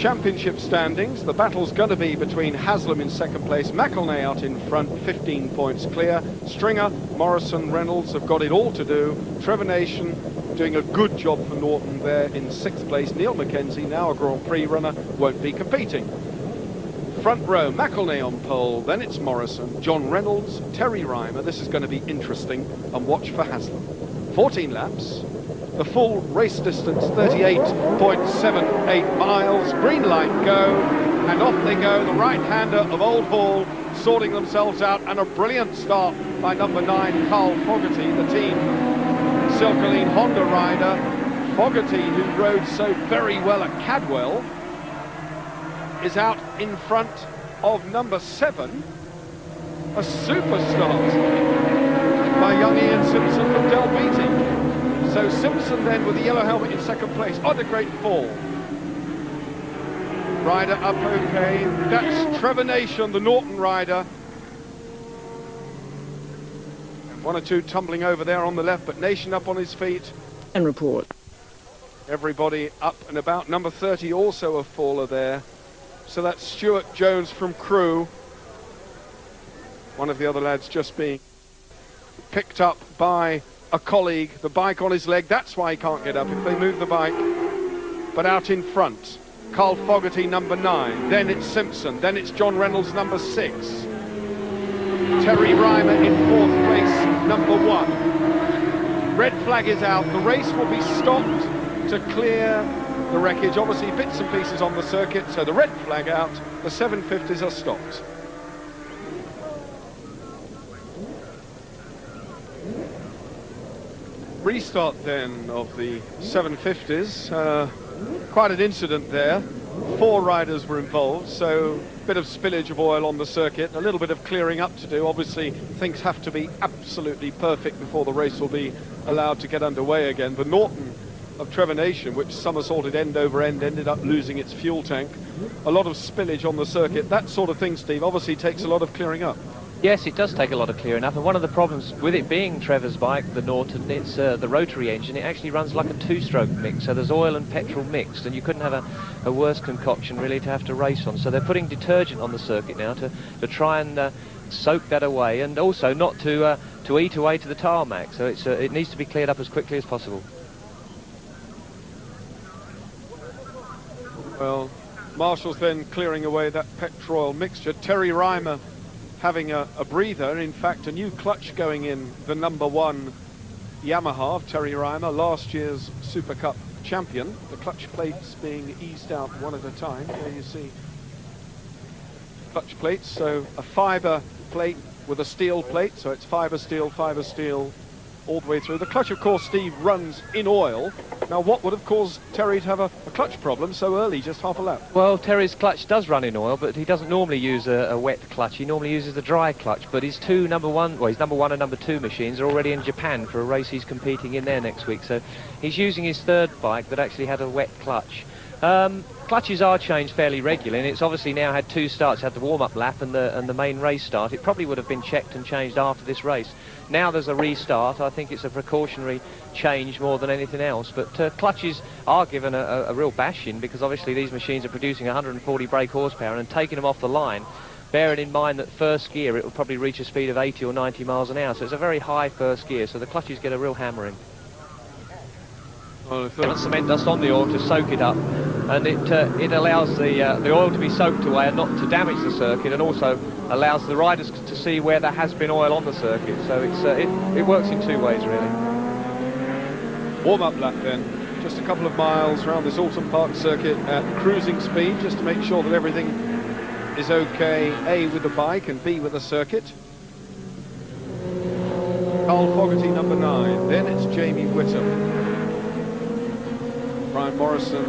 championship standings. The battle's going to be between Haslam in second place, McElnay out in front, 15 points clear. Stringer, Morrison, Reynolds have got it all to do. Trevor Nation doing a good job for Norton there in sixth place. Neil Mackenzie, now a Grand Prix runner, won't be competing. Front row, McElnay on pole, then it's Morrison, John Reynolds, Terry Reimer. This is going to be interesting, and watch for Haslam. 14 laps. The full race distance, 38.78 miles. Green light go, and off they go. The right-hander of Old Hall sorting themselves out, and a brilliant start by number 9, Carl Fogarty, the team Silkaleen Honda rider. Fogarty, who rode so very well at Cadwell, is out in front of number 7, a super start by young Ian Simpson from Del Beatty. So Simpson then with the yellow helmet in second place. Oh, a great fall. Rider up okay. That's Trevor Nation, the Norton rider. One or two tumbling over there on the left, but Nation up on his feet. And report. Everybody up and about. Number 30 also a faller there. So that's Stuart Jones from Crewe. One of the other lads just being picked up by a colleague, the bike on his leg. That's why he can't get up if they move the bike. But out in front, Carl Fogarty, number 9. Then it's Simpson. Then it's John Reynolds, number 6. Terry Reimer in fourth place, number 1. Red flag is out. The race will be stopped to clear the wreckage. Obviously bits and pieces on the circuit, so the red flag out. The 750s are stopped. Restart then of the 750s. Quite an incident there. 4 riders were involved, so a bit of spillage of oil on the circuit, a little bit of clearing up to do. Obviously things have to be absolutely perfect before the race will be allowed to get underway again. The Norton of Trevor Nation, which somersaulted end over end, ended up losing its fuel tank. A lot of spillage on the circuit. That sort of thing, Steve, obviously takes a lot of clearing up. Yes, it does take a lot of clearing up, and one of the problems with it being Trevor's bike, the Norton, it's the rotary engine. It actually runs like a 2-stroke mix, so there's oil and petrol mixed, and you couldn't have a worse concoction really to have to race on. So they're putting detergent on the circuit now to try and soak that away, and also not to eat away to the tarmac. So it needs to be cleared up as quickly as possible. Well, Marshall's then clearing away that petrol mixture. Terry Reimer having a breather. In fact, a new clutch going in the number 1 Yamaha of Terry Reimer, last year's Super Cup champion. The clutch plates being eased out one at a time. Here you see clutch plates, so a fibre plate with a steel plate, so it's fibre steel all the way through. The clutch, of course, Steve, runs in oil. Now, what would have caused Terry to have a clutch problem so early, just half a lap? Well, Terry's clutch does run in oil, but he doesn't normally use a wet clutch. He normally uses a dry clutch, but his his number 1 and number 2 machines are already in Japan for a race he's competing in there next week. So he's using his third bike that actually had a wet clutch. Clutches are changed fairly regularly, and it's obviously now had 2 starts. It had the warm-up lap and the main race start. It probably would have been checked and changed after this race. Now there's a restart. I think it's a precautionary change more than anything else. But clutches are given a real bashing, because obviously these machines are producing 140 brake horsepower, and taking them off the line, bearing in mind that first gear it will probably reach a speed of 80 or 90 miles an hour. So it's a very high first gear, so the clutches get a real hammering. Well, cement dust on the oil to soak it up, and it allows the oil to be soaked away and not to damage the circuit, and also allows the riders to see where there has been oil on the circuit. So it works in 2 ways really. Warm-up lap then, just a couple of miles around this Oulton Park circuit at cruising speed, just to make sure that everything is okay, A, with the bike and B, with the circuit. Carl Fogarty, number 9. Then it's Jamie Whittam. Brian Morrison,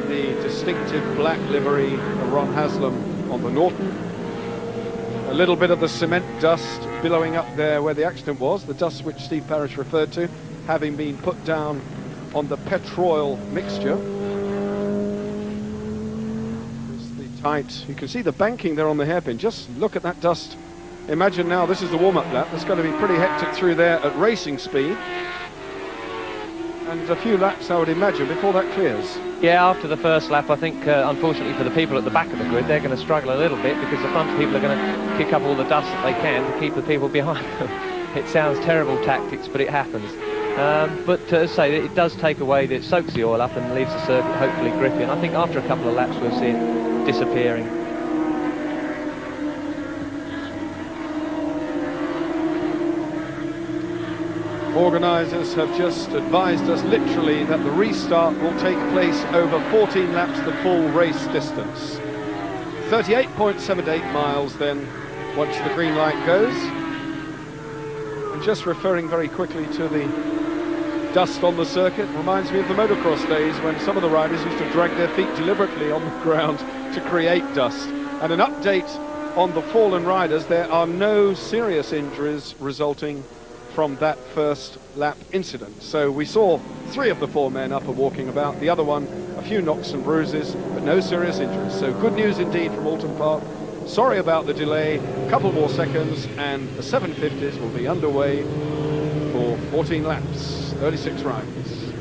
the distinctive black livery of Ron Haslam on the Norton. A little bit of the cement dust billowing up there where the accident was, the dust which Steve Parrish referred to, having been put down on the petrol mixture. There's the tight, you can see the banking there on the hairpin. Just look at that dust. Imagine now this is the warm-up lap. It's going to be pretty hectic through there at racing speed. and a few laps, I would imagine, before that clears. Yeah, after the first lap, I think, unfortunately for the people at the back of the grid, they're going to struggle a little bit because the front people are going to kick up all the dust that they can to keep the people behind them. It sounds terrible tactics, but it happens. But as I say, it does take away, it soaks the oil up and leaves the circuit hopefully gripping. I think after a couple of laps we'll see it disappearing. Organisers have just advised us literally that the restart will take place over 14 laps, the full race distance. 38.78 miles then, once the green light goes. And just referring very quickly to the dust on the circuit, reminds me of the motocross days when some of the riders used to drag their feet deliberately on the ground to create dust. And an update on the fallen riders: there are no serious injuries resulting from that first lap incident. So we saw 3 of the 4 men up and walking about, the other one a few knocks and bruises, but no serious injuries. So good news indeed from Oulton Park. Sorry about the delay, a couple more seconds and the 750s will be underway for 14 laps, 36 riders.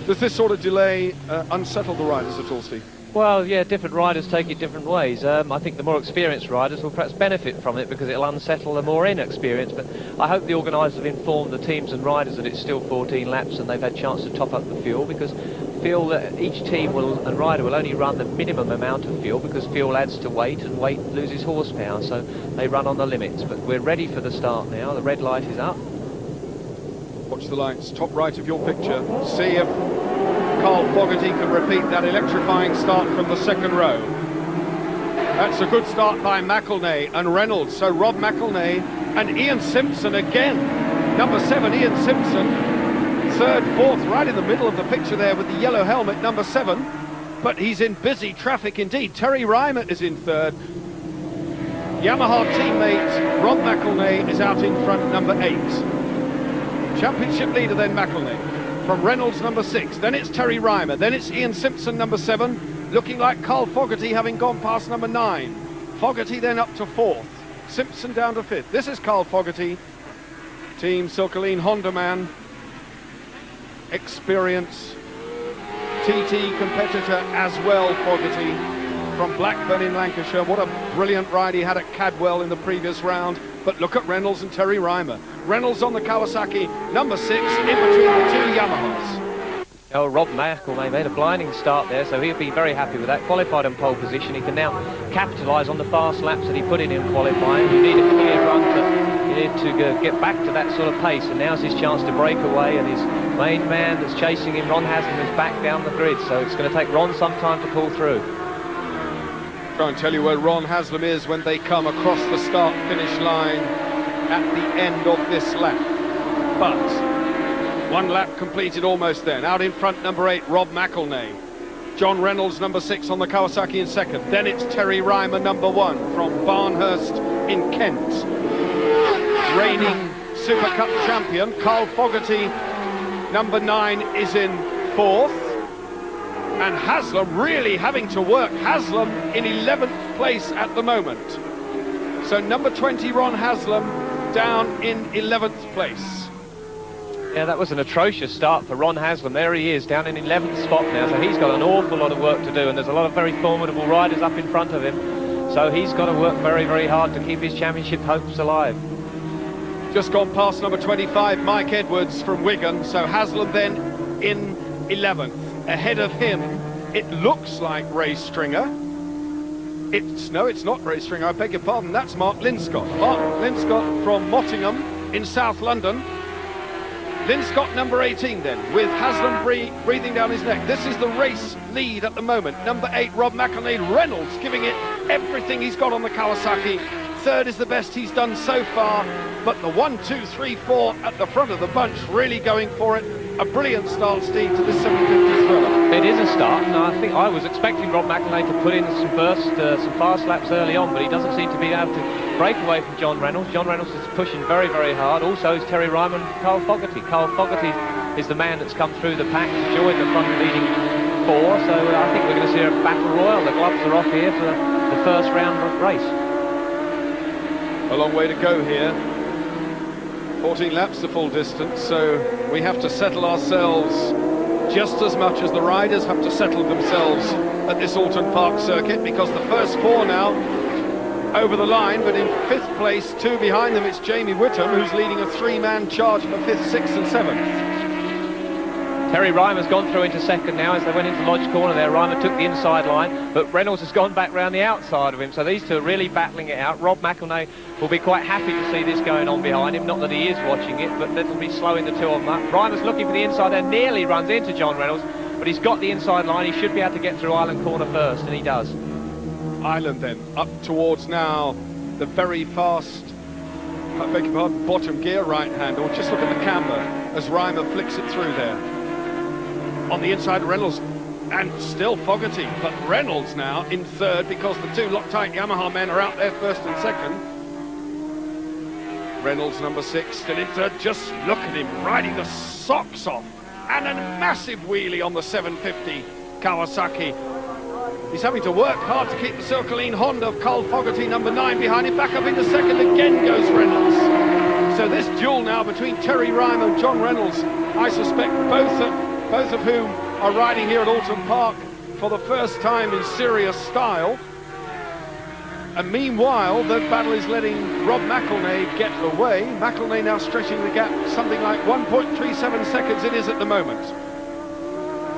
Does this sort of delay unsettle the riders at all, Steve? Well, yeah, different riders take it different ways. I think the more experienced riders will perhaps benefit from it because it'll unsettle the more inexperienced. But I hope the organisers have informed the teams and riders that it's still 14 laps and they've had a chance to top up the fuel, because feel that each team and rider will only run the minimum amount of fuel because fuel adds to weight and weight loses horsepower. So they run on the limits. But we're ready for the start now. The red light is up. Watch the lights, top right of your picture. See if Carl Fogarty can repeat that electrifying start from the second row. That's a good start by McElnay and Reynolds. So Rob McElnay and Ian Simpson again. Number 7, Ian Simpson. 3rd, 4th, right in the middle of the picture there with the yellow helmet, number 7. But he's in busy traffic indeed. Terry Reimer is in 3rd. Yamaha teammate Rob McElnay is out in front, number 8. Championship leader then McElnay. From Reynolds, number 6, then it's Terry Reimer, then it's Ian Simpson, number 7, looking like Carl Fogarty having gone past number 9. Fogarty then up to 4th, Simpson down to 5th. This is Carl Fogarty, Team Silkaleen Honda man, experience, TT competitor as well, Fogarty, from Blackburn in Lancashire. What a brilliant ride he had at Cadwell in the previous round. But look at Reynolds and Terry Reimer. Reynolds on the Kawasaki, number 6, in between the 2 Yamahas. Oh, Rob McElnay made a blinding start there, so he'll be very happy with that. Qualified in pole position, he can now capitalise on the fast laps that he put in qualifying. You need a clear run to get back to that sort of pace, and now's his chance to break away, and his main man that's chasing him, Ron Haslam, is back down the grid, so it's going to take Ron some time to pull through. Try and tell you where Ron Haslam is when they come across the start-finish line at the end of this lap. But 1 lap completed almost then. Out in front, number 8, Rob McElnay. John Reynolds, number 6, on the Kawasaki in 2nd. Then it's Terry Reimer, number 1, from Barnhurst in Kent. Reigning Super Cup champion, Carl Fogarty, number 9, is in 4th. And Haslam really having to work. Haslam in 11th place at the moment. So number 20, Ron Haslam, down in 11th place. Yeah, that was an atrocious start for Ron Haslam. There he is, down in 11th spot now. So he's got an awful lot of work to do, and there's a lot of very formidable riders up in front of him. So he's got to work very, very hard to keep his championship hopes alive. Just gone past number 25, Mike Edwards from Wigan. So Haslam then in 11th. Ahead of him, it looks like Ray Stringer. No, it's not Ray Stringer, I beg your pardon, that's Mark Linscott. Mark Linscott from Mottingham in South London. Linscott number 18 then, with Haslam breathing down his neck. This is the race lead at the moment. Number 8, Rob McElnay. Reynolds giving it everything he's got on the Kawasaki. 3rd is the best he's done so far, but the 1, 2, 3, 4 at the front of the bunch really going for it. A brilliant start, Steve, to this 750 thriller. It is a start, and I think I was expecting Rob McElnay to put in some fast laps early on, but he doesn't seem to be able to break away from John Reynolds. John Reynolds is pushing very, very hard. Also is Terry Reimer and Carl Fogarty. Carl Fogarty is the man that's come through the pack to join the front leading 4, so I think we're going to see a battle royal. The gloves are off here for the first round of race. A long way to go here. 14 laps the full distance, so we have to settle ourselves just as much as the riders have to settle themselves at this Oulton Park circuit, because the first four now over the line, but in fifth place, two behind them, it's Jamie Whittam, who's leading a three-man charge for fifth, sixth and seventh. Terry Reimer's gone through into second now as they went into Lodge Corner there. Reimer took the inside line, but Reynolds has gone back round the outside of him, so these two are really battling it out. Rob McElnay will be quite happy to see this going on behind him, not that he is watching it, but that'll be slowing the two of them up. Reimer's looking for the inside there, nearly runs into John Reynolds, but he's got the inside line. He should be able to get through Island Corner first, and he does. Island then, up towards now the very fast, I beg your pardon, bottom gear right hand, or just look at the camber as Reimer flicks it through there. On the inside, Reynolds, and still Fogarty, but Reynolds now in third because the two Loctite Yamaha men are out there first and second. Reynolds, number 6, still in third. Just look at him riding the socks off, and a massive wheelie on the 750 Kawasaki. He's having to work hard to keep the Circlean Honda of Carl Fogarty, number 9, behind him. Back up into second again goes Reynolds. So this duel now between Terry Reimer and John Reynolds, I suspect both of whom are riding here at Oulton Park for the first time in serious style. And meanwhile, the battle is letting Rob McElnay get away. McElnay now stretching the gap something like 1.37 seconds it is at the moment.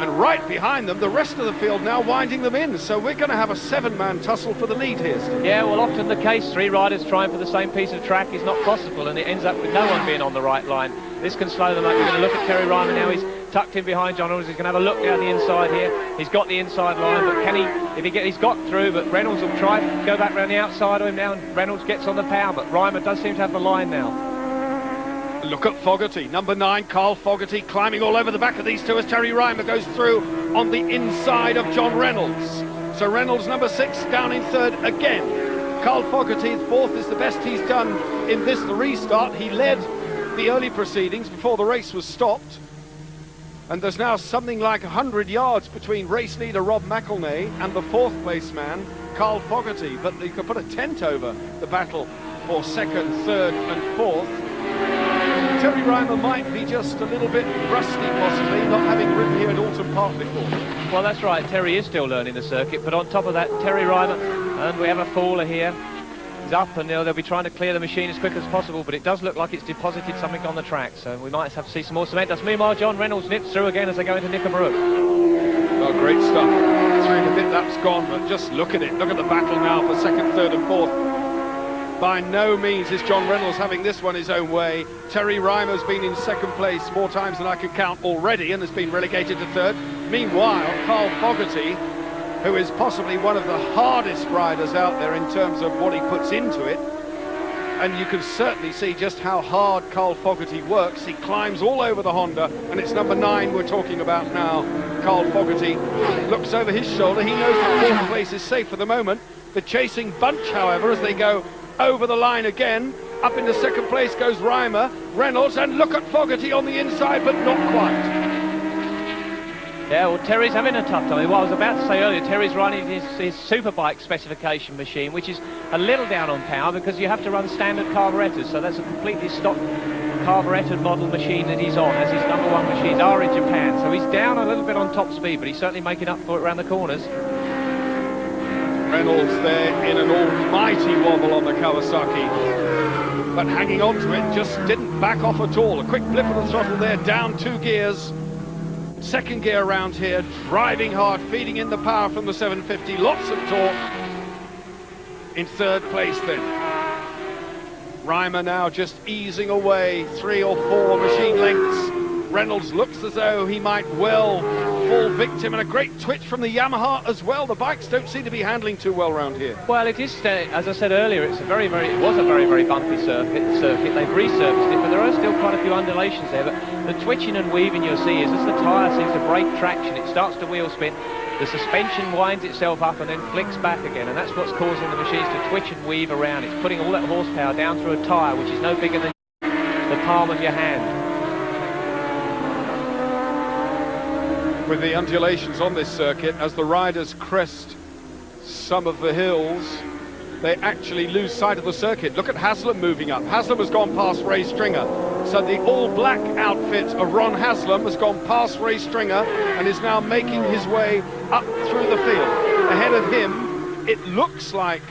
And right behind them, the rest of the field now winding them in. So we're going to have a 7-man tussle for the lead here, Steve. Yeah, well, often the case, 3 riders trying for the same piece of track is not possible, and it ends up with no one being on the right line. This can slow them up. We're going to look at Terry Reimer now. He's tucked in behind John Reynolds. He's going to have a look down the inside here. He's got the inside line, but can he, he's got through, but Reynolds will try to go back round the outside of him now, and Reynolds gets on the power, but Reimer does seem to have the line now. Look at Fogarty, number 9, Carl Fogarty, climbing all over the back of these two as Terry Reimer goes through on the inside of John Reynolds. So Reynolds, number 6, down in third again. Carl Fogarty, fourth, is the best he's done in this, the restart. He led the early proceedings before the race was stopped. And there's now something like 100 yards between race leader Rob McElnay and the fourth place man, Carl Fogarty. But you could put a tent over the battle for second, third and fourth. Terry Reimer might be just a little bit rusty, possibly, not having ridden here at Oulton Park before. Well, that's right. Terry is still learning the circuit, but on top of that, Terry Reimer, and we have a faller here. He's up, and they'll be trying to clear the machine as quick as possible, but it does look like it's deposited something on the track, so we might have to see some more cement dust. Meanwhile, John Reynolds nips through again as they go into Nickerbrook. Oh, great stuff. 3 and a bit laps gone, but just look at it. Look at the battle now for second, third and fourth. By no means is John Reynolds having this one his own way. Terry Reimer's been in second place more times than I can count already and has been relegated to third. Meanwhile, Carl Fogarty, who is possibly one of the hardest riders out there in terms of what he puts into it, and you can certainly see just how hard Carl Fogarty works. He climbs all over the Honda, and it's number 9 we're talking about now. Carl Fogarty looks over his shoulder. He knows that fourth place is safe for the moment. The chasing bunch, however, as they go over the line again, up into second place goes Reimer, Reynolds, and look at Fogarty on the inside, but not quite. Yeah, well, Terry's having a tough time. Well, I was about to say earlier, Terry's running his Superbike specification machine, which is a little down on power because you have to run standard carburetors, so that's a completely stock carburetted model machine that he's on, as his number 1 machines are in Japan. So he's down a little bit on top speed, but he's certainly making up for it around the corners. Reynolds there in an almighty wobble on the Kawasaki, but hanging on to it, just didn't back off at all. A quick flip of the throttle there, down 2 gears. Second gear around here, driving hard, feeding in the power from the 750, lots of torque. In third place then. Reimer now just easing away 3 or 4 machine lengths. Reynolds looks as though he might well fall victim, and a great twitch from the Yamaha as well. The bikes don't seem to be handling too well around here. Well, it is, as I said earlier, it was a very, very bumpy circuit. They've resurfaced it, but there are still quite a few undulations there. But the twitching and weaving you'll see is as the tyre seems to break traction, it starts to wheel spin, the suspension winds itself up and then flicks back again, and that's what's causing the machines to twitch and weave around. It's putting all that horsepower down through a tyre, which is no bigger than the palm of your hand. With the undulations on this circuit, as the riders crest some of the hills, they actually lose sight of the circuit. Look at Haslam moving up. Haslam has gone past Ray Stringer. So the all-black outfit of Ron Haslam has gone past Ray Stringer and is now making his way up through the field. Ahead of him, it looks like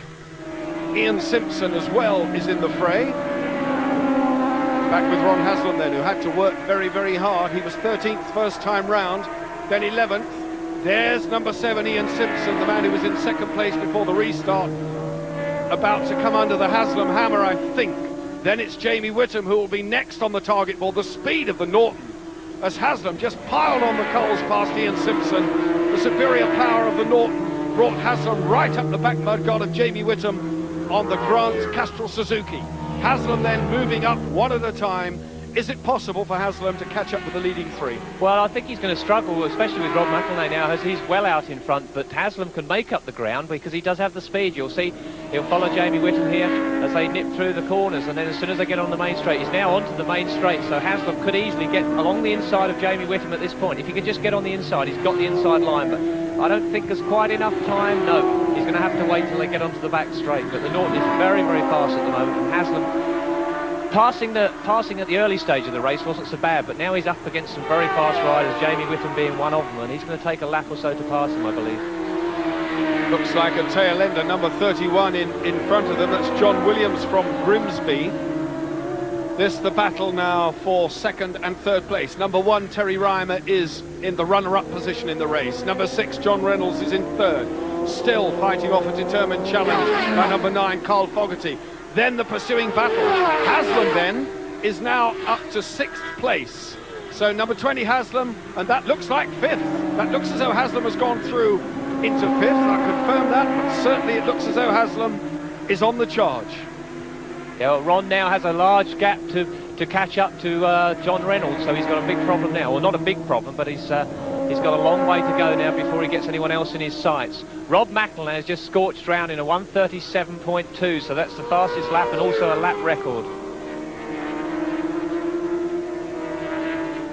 Ian Simpson as well is in the fray. Back with Ron Haslam then, who had to work very, very hard. He was 13th first time round, then 11th. There's number 7, Ian Simpson, the man who was in second place before the restart, about to come under the Haslam hammer, I think. Then it's Jamie Whittam who will be next on the target board. The speed of the Norton, as Haslam just piled on the coals past Ian Simpson. The superior power of the Norton brought Haslam right up the back mudguard of Jamie Whittam on the Grant Castrol Suzuki. Haslam then moving up one at a time. Is it possible for Haslam to catch up with the leading 3? Well, I think he's going to struggle, especially with Rob McElnay now, as he's well out in front, but Haslam can make up the ground because he does have the speed. You'll see he'll follow Jamie Whittam here as they nip through the corners, and then as soon as they get on the main straight, he's now onto the main straight, so Haslam could easily get along the inside of Jamie Whittam at this point. If he could just get on the inside, he's got the inside line, but I don't think there's quite enough time. No, he's going to have to wait till they get onto the back straight, but the Norton is very, very fast at the moment, and Haslam passing at the early stage of the race wasn't so bad, but now he's up against some very fast riders, Jamie Whittam being one of them, and he's going to take a lap or so to pass him, I believe. Looks like a tail ender, number 31 in front of them. That's John Williams from Grimsby. This the battle now for second and third place. Number 1, Terry Reimer, is in the runner-up position in the race. Number 6, John Reynolds, is in third. Still fighting off a determined challenge by number 9, Carl Fogarty. Then the pursuing battle. Haslam then is now up to 6th place. So number 20 Haslam, and that looks like 5th. That looks as though Haslam has gone through into 5th. I confirm that, but certainly it looks as though Haslam is on the charge. Yeah, well, Ron now has a large gap to catch up to John Reynolds, so he's got a big problem now. Well, not a big problem, but he's got a long way to go now before he gets anyone else in his sights. Rob McElnay has just scorched round in a 1:37.2, so that's the fastest lap and also a lap record.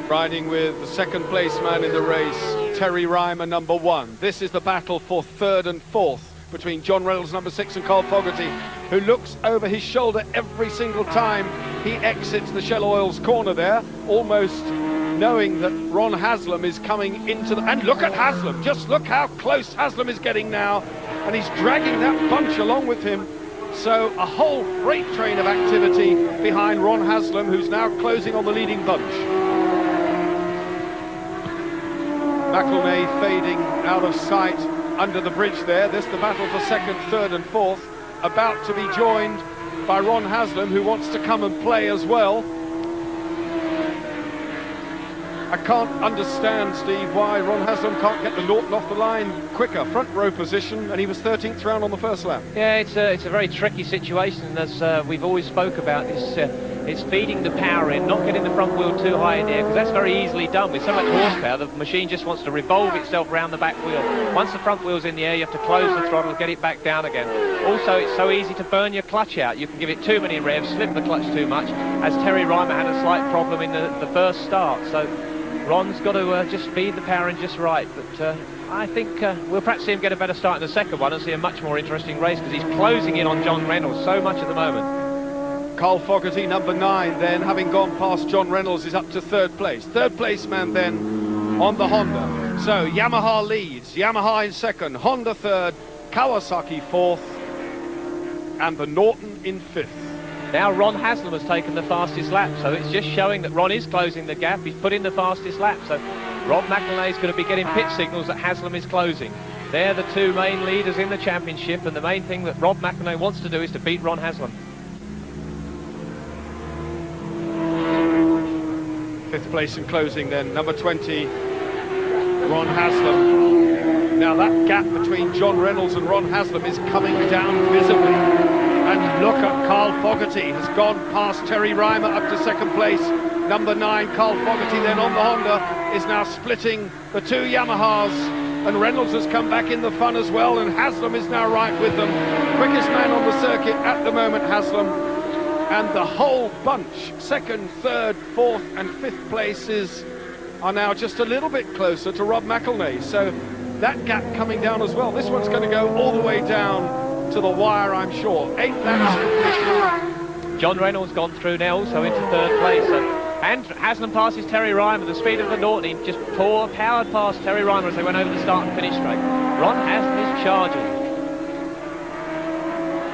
Riding with the second place man in the race, Terry Reimer, number 1. This is the battle for 3rd and 4th between John Reynolds, number 6, and Carl Fogarty, who looks over his shoulder every single time he exits the Shell Oils corner there, almost knowing that Ron Haslam is coming into the... And look at Haslam, just look how close Haslam is getting now, and he's dragging that bunch along with him. So a whole freight train of activity behind Ron Haslam, who's now closing on the leading bunch. McElnay fading out of sight under the bridge there. This the battle for 2nd, 3rd and 4th, about to be joined by Ron Haslam, who wants to come and play as well. I can't understand, Steve, why Ron Haslam can't get the Norton off the line quicker. Front row position, and he was 13th round on the first lap. Yeah, it's a very tricky situation, as we've always spoke about. It's feeding the power in, not getting the front wheel too high in the air, because that's very easily done. With so much horsepower, the machine just wants to revolve itself around the back wheel. Once the front wheel's in the air, you have to close the throttle, get it back down again. Also, it's so easy to burn your clutch out. You can give it too many revs, slip the clutch too much, as Terry Reimer had a slight problem in the first start. So Ron's got to just feed the power in just right. But I think we'll perhaps see him get a better start in the second one and see a much more interesting race, because he's closing in on John Reynolds so much at the moment. Carl Fogarty, number 9, then, having gone past John Reynolds, is up to 3rd place. 3rd place man then on the Honda. So Yamaha leads, Yamaha in 2nd, Honda 3rd, Kawasaki 4th, and the Norton in 5th. Now Ron Haslam has taken the fastest lap, so it's just showing that Ron is closing the gap. He's put in the fastest lap, so Rob McElnay is going to be getting pit signals that Haslam is closing. They're the two main leaders in the championship, and the main thing that Rob McElnay wants to do is to beat Ron Haslam. 5th place in closing then, number 20, Ron Haslam. Now that gap between John Reynolds and Ron Haslam is coming down visibly. And look at Carl Fogarty, has gone past Terry Reimer up to 2nd place. Number 9, Carl Fogarty then on the Honda, is now splitting the two Yamahas. And Reynolds has come back in the fun as well, and Haslam is now right with them. Quickest man on the circuit at the moment, Haslam. And the whole bunch, 2nd, 3rd, 4th and 5th places, are now just a little bit closer to Rob McElnay. So that gap coming down as well. This one's going to go all the way down to the wire, I'm sure. 8 laps completion. John Reynolds gone through now, also into 3rd place. So And Haslam passes Terry Ryan with the speed of the Norton. He just powered past Terry Ryan as they went over the start and finish straight. Ron Haslam is charging.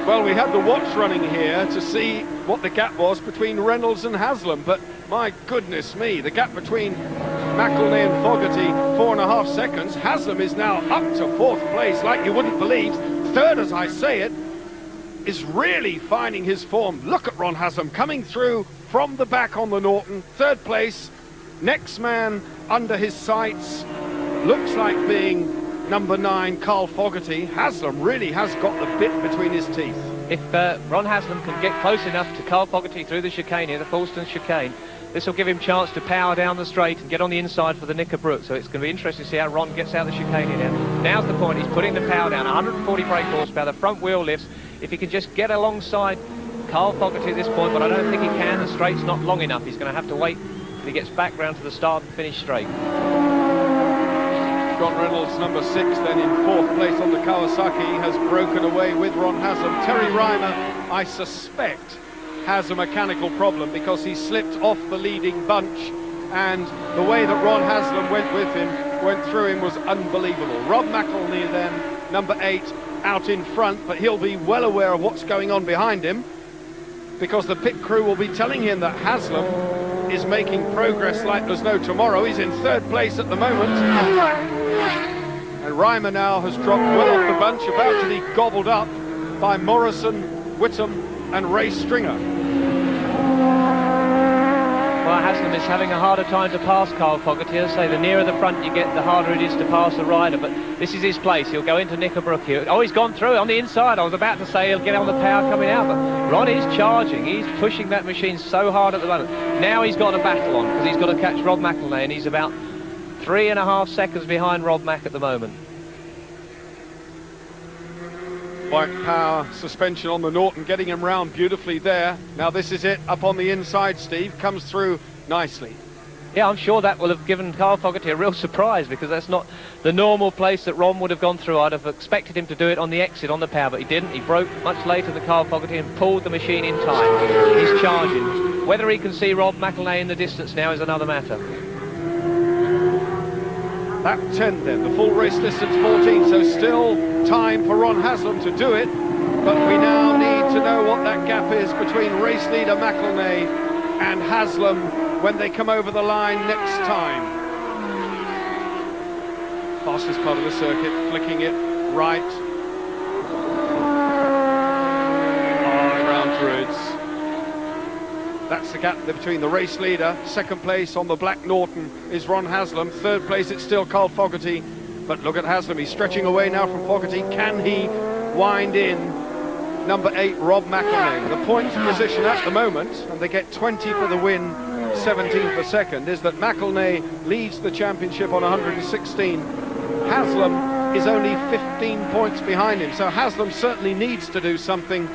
Well, we had the watch running here to see what the gap was between Reynolds and Haslam, but my goodness me, the gap between McElnay and Fogarty, 4.5 seconds. Haslam is now up to 4th place, like you wouldn't believe. Third, as I say it, is really finding his form. Look at Ron Haslam coming through from the back on the Norton. 3rd place, next man under his sights, looks like being number 9, Carl Fogarty. Haslam really has got the bit between his teeth. If Ron Haslam can get close enough to Carl Fogarty through the chicane here, the Falston chicane, this will give him a chance to power down the straight and get on the inside for the Knickerbrook. So it's going to be interesting to see how Ron gets out of the chicane here. Now's the point. He's putting the power down. 140 brake horsepower. The front wheel lifts. If he can just get alongside Carl Fogarty at this point, but I don't think he can. The straight's not long enough. He's going to have to wait till he gets back round to the start and finish straight. John Reynolds, number 6, then in 4th place on the Kawasaki, has broken away with Ron Haslam. Terry Reimer, I suspect, has a mechanical problem because he slipped off the leading bunch, and the way that Ron Haslam went through him was unbelievable. Rob McElnay then, number 8, out in front, but he'll be well aware of what's going on behind him because the pit crew will be telling him that Haslam is making progress like there's no tomorrow. He's in 3rd place at the moment. And Reimer now has dropped well off the bunch, about to be gobbled up by Morrison, Whittam and Ray Stringer. Well, Haslam is having a harder time to pass Carl Fogarty. As I say, the nearer the front you get, the harder it is to pass a rider, but this is his place. He'll go into Knickerbrook here. Oh, he's gone through on the inside. I was about to say he'll get on the power coming out, but Ron is charging. He's pushing that machine so hard at the moment. Now he's got a battle on because he's got to catch Rob McElnay, and he's about 3.5 seconds behind Rob Mack at the moment. White power suspension on the Norton, getting him round beautifully there. Now this is it, up on the inside, Steve, comes through nicely. Yeah, I'm sure that will have given Carl Fogarty a real surprise because that's not the normal place that Ron would have gone through. I'd have expected him to do it on the exit on the power, but he didn't. He broke much later than Carl Fogarty and pulled the machine in time. He's charging. Whether he can see Rob McElnay in the distance now is another matter. Lap 10 then, the full race distance 14, so still time for Ron Haslam to do it, but we now need to know what that gap is between race leader McElnay and Haslam when they come over the line next time. Fastest part of the circuit, flicking it right. Around Druids. That's the gap between the race leader. 2nd place on the Black Norton is Ron Haslam. 3rd place it's still Carl Fogarty. But look at Haslam, he's stretching away now from Fogarty. Can he wind in number 8, Rob McElnay? The points position at the moment, and they get 20 for the win, 17 for second, is that McElnay leads the championship on 116. Haslam is only 15 points behind him, so Haslam certainly needs to do something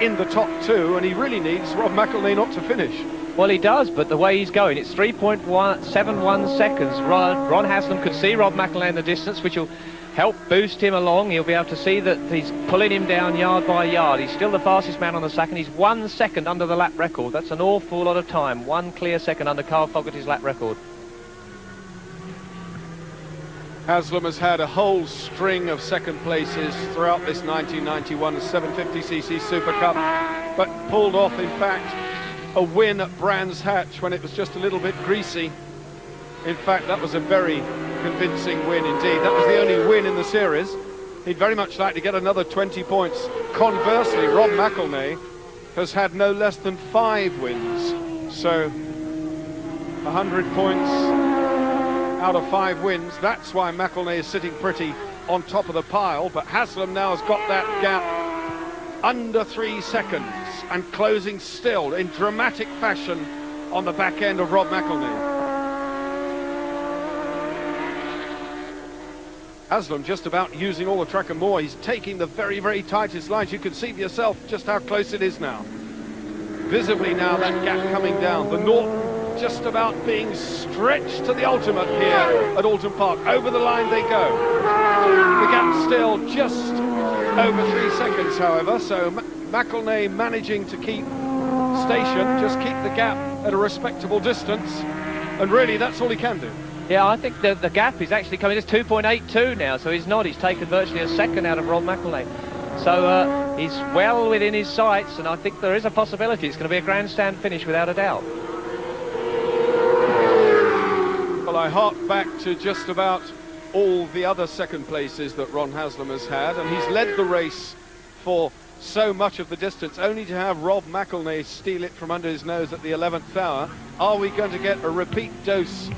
in the top 2, and he really needs Rob McElnay not to finish. Well, he does, but the way he's going, it's 3.71 seconds. Ron Haslam could see Rob McElnay in the distance, which will help boost him along. He'll be able to see that he's pulling him down yard by yard. He's still the fastest man on the second. He's 1 second under the lap record. That's an awful lot of time. 1 clear second under Carl Fogarty's lap record. Haslam has had a whole string of 2nd places throughout this 1991 750cc Super Cup, but pulled off, in fact, a win at Brands Hatch when it was just a little bit greasy. In fact, that was a very convincing win indeed. That was the only win in the series. He'd very much like to get another 20 points. Conversely, Rob McElnay has had no less than 5 wins. So 100 points out of 5 wins. That's why McElnay is sitting pretty on top of the pile, but Haslam now has got that gap under 3 seconds and closing still in dramatic fashion on the back end of Rob McElnay. Haslam just about using all the track and more. He's taking the very, very tightest lines. You can see for yourself just how close it is now. Visibly now that gap coming down. The Norton just about being stretched to the ultimate here at Oulton Park. Over the line they go. The gap still just over 3 seconds, however, so McElnay managing to keep station, just keep the gap at a respectable distance, and really that's all he can do. Yeah, I think the gap is actually coming. It's 2.82 now, so he's not. He's taken virtually a second out of Rob McElnay. So he's well within his sights, and I think there is a possibility it's going to be a grandstand finish without a doubt. Well, I hark back to just about all the other second places that Ron Haslam has had, and he's led the race for so much of the distance, only to have Rob McElnay steal it from under his nose at the 11th hour. Are we going to get a repeat dose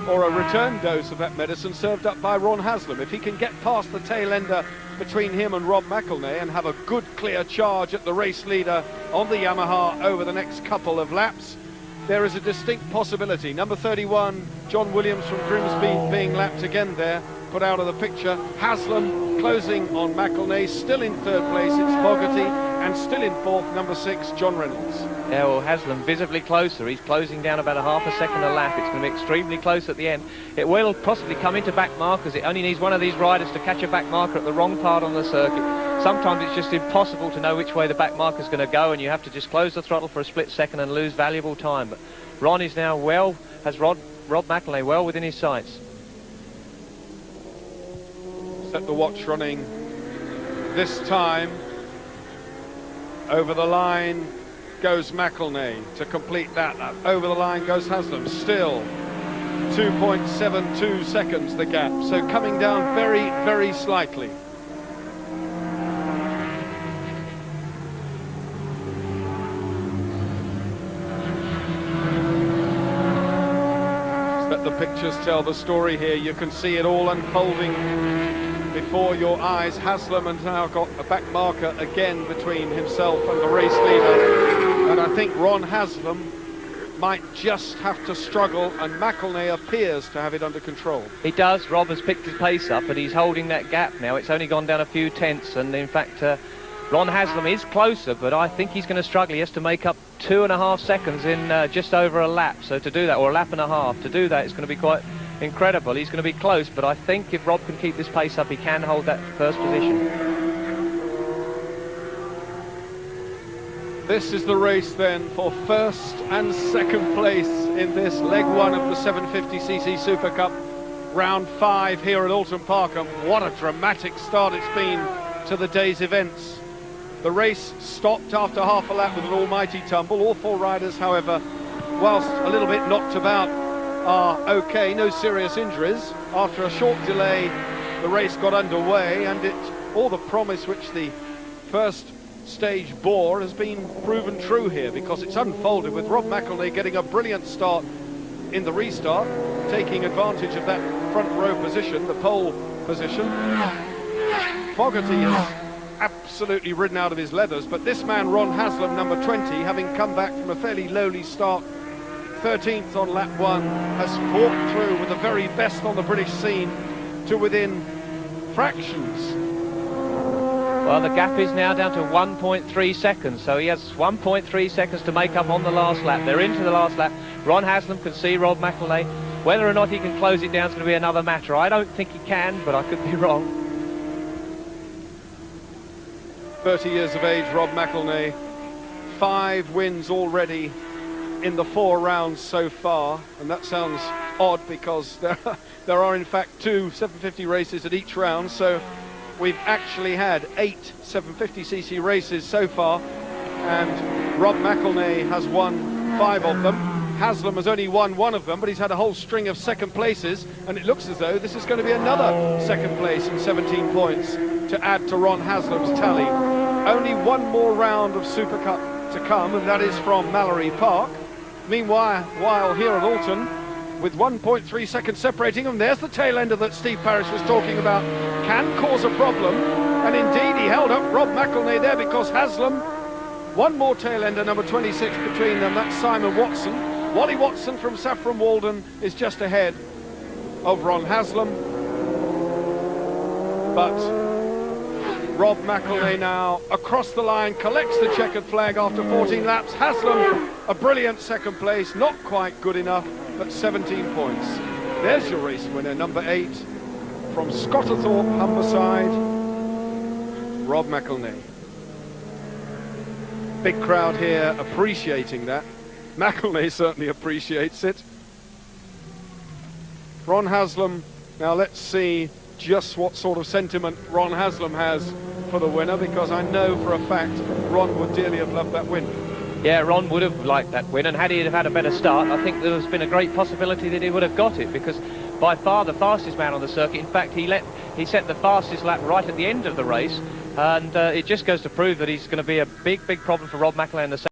or a return dose of that medicine served up by Ron Haslam? If he can get past the tail ender between him and Rob McElnay and have a good clear charge at the race leader on the Yamaha over the next couple of laps, there is a distinct possibility. Number 31, John Williams from Grimsby, being lapped again there, put out of the picture. Haslam closing on McElnay, still in third place, it's Fogarty, and still in fourth, number 6, John Reynolds. Yeah, well, Haslam visibly closer. He's closing down about a half a second a lap. It's going to be extremely close at the end. It will possibly come into back markers. It only needs one of these riders to catch a back marker at the wrong part on the circuit. Sometimes it's just impossible to know which way the back marker's going to go, and you have to just close the throttle for a split second and lose valuable time. But Ron is now has Rob McElnay well within his sights. Set the watch running this time. Over the line goes McElnay to complete that lap. Over the line goes Haslam, still 2.72 seconds the gap, so coming down very, very slightly. Let the pictures tell the story here. You can see it all unfolding before your eyes. Haslam has now got a back marker again between himself and the race leader, and I think Ron Haslam might just have to struggle, and McElnay appears to have it under control. He does. Rob has picked his pace up, and he's holding that gap now. It's only gone down a few tenths, and in fact Ron Haslam is closer, but I think he's going to struggle. He has to make up 2.5 seconds in just over a lap, so to do that, or a lap and a half, to do that, it's going to be quite incredible. He's going to be close, but I think if Rob can keep this pace up, he can hold that first position. This is the race then for first and second place in this leg one of the 750cc Super Cup, round 5 here at Oulton Park, and what a dramatic start it's been to the day's events. The race stopped after half a lap with an almighty tumble. All 4 riders, however, whilst a little bit knocked about, are okay, no serious injuries. After a short delay, the race got underway, and all the promise which the first stage bore has been proven true here, because it's unfolded with Rob McElnay getting a brilliant start in the restart, taking advantage of that front row position, the pole position. Fogarty has absolutely ridden out of his leathers, but this man, Ron Haslam, number 20, having come back from a fairly lowly start, 13th on lap 1, has fought through with the very best on the British scene to within fractions. Well, the gap is now down to 1.3 seconds, so he has 1.3 seconds to make up on the last lap. They're into the last lap. Ron Haslam can see Rob McElnay. Whether or not he can close it down is going to be another matter. I don't think he can, but I could be wrong. 30 years of age, Rob McElnay, 5 wins already in the 4 rounds so far, and that sounds odd because there are in fact 2 750 races at each round, so we've actually had 8 750cc races so far, and Rob McElnay has won 5 of them. Haslam has only won 1 of them, but he's had a whole string of second places, and it looks as though this is going to be another second place and 17 points to add to Ron Haslam's tally. Only 1 more round of Super Cup to come, and that is from Mallory Park. Meanwhile, while here at Oulton, with 1.3 seconds separating them, there's the tail ender that Steve Parrish was talking about, can cause a problem, and indeed he held up Rob McElnay there, because Haslam, 1 more tail ender, number 26 between them, that's Simon Watson. Wally Watson from Saffron Walden is just ahead of Ron Haslam, but Rob McElnay now across the line, collects the checkered flag after 14 laps. Haslam, a brilliant second place, not quite good enough, but 17 points. There's your race winner, number 8, from Scotterthorpe, Humberside, Rob McElnay. Big crowd here appreciating that. McElnay certainly appreciates it. Ron Haslam, now let's see just what sort of sentiment Ron Haslam has for the winner, because I know for a fact Ron would dearly have loved that win. Yeah, Ron would have liked that win, and had he had a better start, I think there's been a great possibility that he would have got it, because by far the fastest man on the circuit. In fact, he set the fastest lap right at the end of the race, and it just goes to prove that he's going to be a big problem for Rob McElnay in the